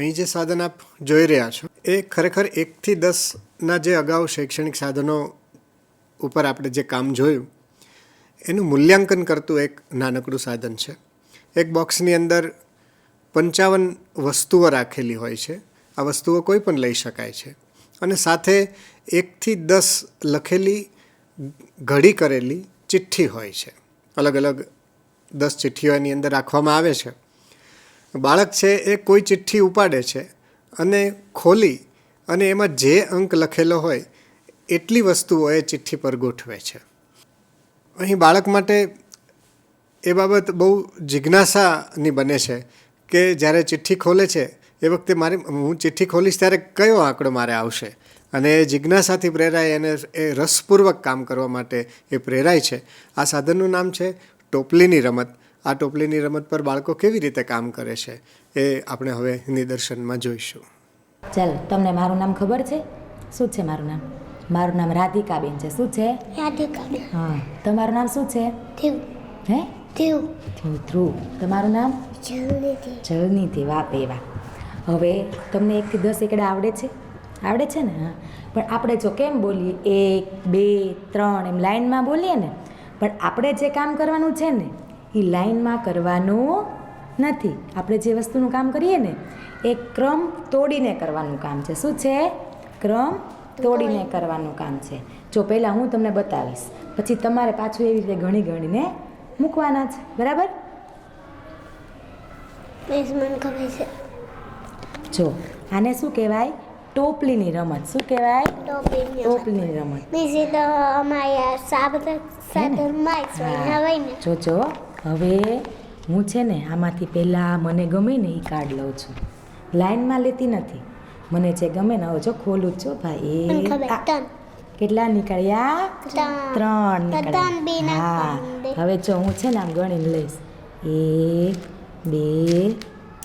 અહીં જે સાધન આપ જોઈ રહ્યા છો એ ખરેખર 1 થી 10ના જે અગાઉ શૈક્ષણિક સાધનો ઉપર આપણે જે કામ જોયું એનું મૂલ્યાંકન કરતું એક નાનકડું સાધન છે. એક બોક્સની અંદર 55 વસ્તુઓ રાખેલી હોય છે. આ વસ્તુઓ કોઈ પણ લઈ શકાય છે અને સાથે 1 થી 10 લખેલી ઘડી કરેલી ચિઠ્ઠી હોય છે. અલગ અલગ 10 ચિઠ્ઠીઓ એની અંદર રાખવામાં આવે છે. બાળક છે એ કોઈ ચિઠ્ઠી ઉપાડે છે અને ખોલી અને એમાં જે અંક લખેલો હોય એટલી વસ્તુઓ એ ચિઠ્ઠી પર ગોઠવે છે. અહીં બાળક માટે એ બાબત બહુ જિજ્ઞાસાની બને છે કે જ્યારે ચિઠ્ઠી ખોલે છે એ વખતે હું ચિઠ્ઠી ખોલીશ ત્યારે કયો આંકડો મારે આવશે અને એ જિજ્ઞાસાથી પ્રેરાય અને એ રસપૂર્વક કામ કરવા માટે એ પ્રેરાય છે. આ સાધનનું નામ છે ટોપલીની રમત. આ ટોપલીની રમત પર બાળકો કેવી રીતે કામ કરે છે એ આપણે હવે નિદર્શનમાં જોઈશું. ચાલો, તમને મારું નામ ખબર છે? શું છે મારું નામ? મારું નામ રાધિકાબેન છે. શું છે? રાધિકાબેન. હા, તમારું નામ શું છે? ધ્રુવ. હે? ધ્રુવ. ધ્રુવ. તમારું નામ? જલનિધિ. જલનિધિ. વાહ બે વાહ. હવે તમને 1 થી 10 એકડા આવડે છે? આવડે છે ને? હા. પણ આપણે જો કેમ બોલીએ 1, 2, 3 એમ લાઈનમાં બોલીએ ને, પણ આપણે જે કામ કરવાનું છે ને એ લાઈનમાં કરવાનું નથી. આપણે જે વસ્તુનું કામ કરીએ ને એ ક્રમ તોડીને કરવાનું કામ છે. શું છે? ક્રમ તોડીને કરવાનું કામ છે. જો પહેલાં હું તમને બતાવીશ, પછી તમારે પાછું એવી રીતે ગણીને મૂકવાના છે. બરાબર? મને ખબર છે. જો આને શું કહેવાય? ટોપલીની રમત. શું કહેવાય? ટોપલીની રમત. બીજી તો અમારા સાધનમાં હોય ને. જો હવે હું છે ને આમાંથી પહેલાં મને ગમે ને એ કાર્ડ લઉં છું. લાઈનમાં લેતી નથી. મને જે ગમે ને હવે જો ખોલું છું ભાઈ. કેટલા નીકળ્યા? 3 નીકળ્યા. હા, હવે જો હું છે ને આમ ગણીને લઈશ 1, 2,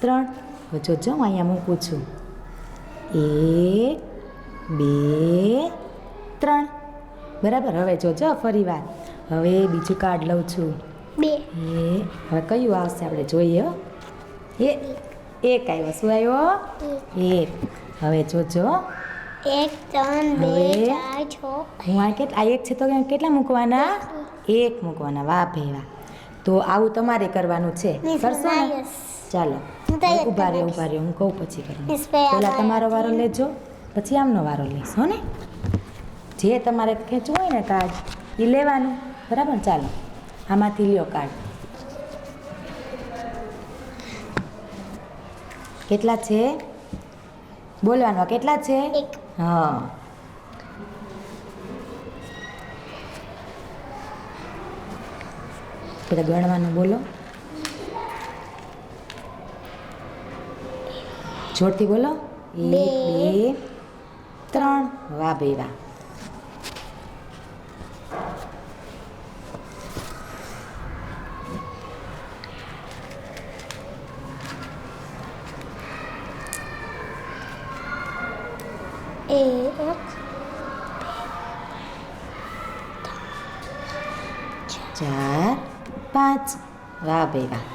3. હવે જો હું અહીંયા મૂકું છું 1, 2, 3. બરાબર? હવે જો ફરી વાર હવે બીજું કાર્ડ લઉં છું 2. હવે કયું આવશે આપણે જોઈએ. એક આવ્યો. શું આવ્યો? 1. હવે જોજો 1, 3, 2, 4, 6. હું આ એક છે તો કેટલા મૂકવાના? 1 મૂકવાના. વાહ ભાઈ વાહ. તો આવું તમારે કરવાનું છે. કરશો ને? ચાલો ઊભા રહ્યો હું કહું પછી કરવાનું. પહેલાં તમારો વારો લેજો, પછી આમનો વારો લઈશ. હો ને? જે તમારે ખેંચવું હોય ને કાર્ડ એ લેવાનું. બરાબર? ચાલો આમાંથી લ્યો કાર્ડ. કેટલા છે? બોલવાનો. કેટલા છે? 1. હા. પેલા ગણવાનું બોલો. જોરથી બોલો. 1, 2, 3. વાહ ભાઈ વાહ. ચાર, 5. વાહ ભાઈ વાહ.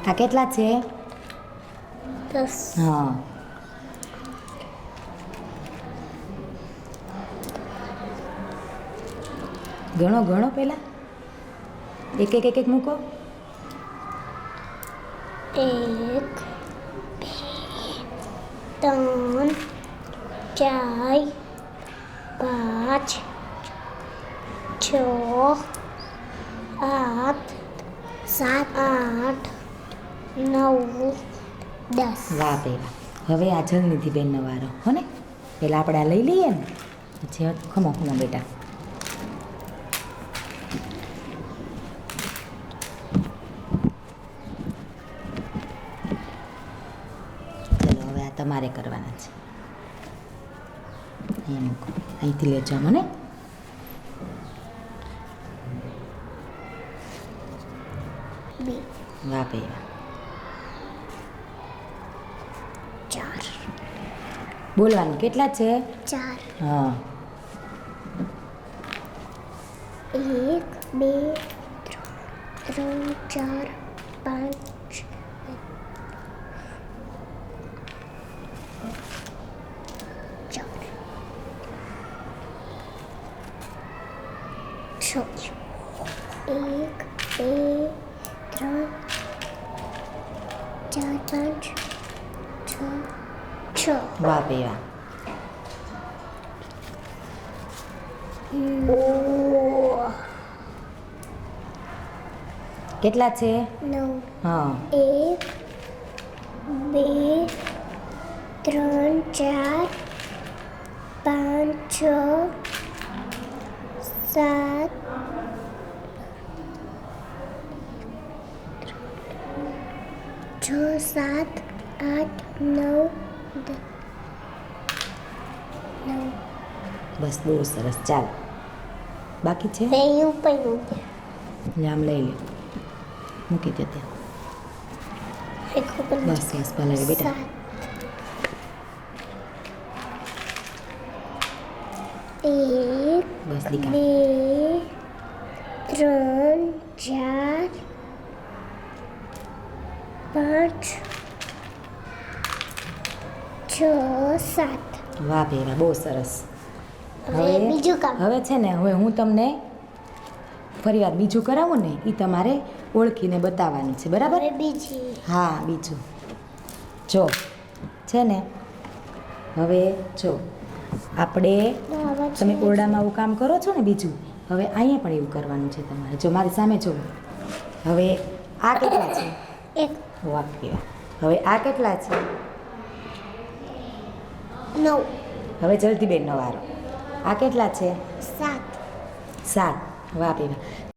આ કેટલા છે? 10. હા. ગણો પહેલા. એક મૂકો. 1, 2, 3, 4, 5, 6, 8, 7, 8, 9, 10. વાહ ભાઈ વાહ. હવે આ જલનિધિબેનનો વારો. હો ને? પહેલાં આપણે આ લઈ લઈએ ને પછી ખમો બેટા. ચલો હવે આ તમારે કરવાના છે. અહીંયા મૂકો. અહીંથી લેજો મને. વાહ ભાઈ વાહ. બોલવાનું કેટલા છે? 4 હા 1 2 3 4 5 6 1 2 3 4 5 6 વાહ ભાઈ વાહ. કેટલા છે? 9 હા 1 2 3 4 5 6 7 6 7 8 9 બસ બહુ સરસ. ચાલ બાકી છે? બે ઉપર લે આમ લઈ લે, મૂકી દે ત્યાં. બસ બસ ભલે રે બેટા. 1 બસ દીકા. 2 3 4 5 6 7 વાહ ભાઈ વાહ, બહુ સરસ. હવે બીજું કામ. હવે છે ને, હવે હું તમને ફરી વાર બીજું કરાવું ને, એ તમારે ઓળખીને બતાવવાનું છે, બરાબર? હવે બીજી હા બીજું જો છે ને, હવે જો આપણે તમે ઓરડામાં આવું કામ કરો છો ને બીજું, હવે અહીંયા પણ એવું કરવાનું છે તમારે. જો મારી સામે જો, હવે આ કેટલા છે? 1 વાહ ભાઈ વાહ. હવે આ કેટલા છે? 9 હવે જલ્દી બેનનો વારો. આ કેટલા છે? 7 7. વાહ ભાઈ વાહ.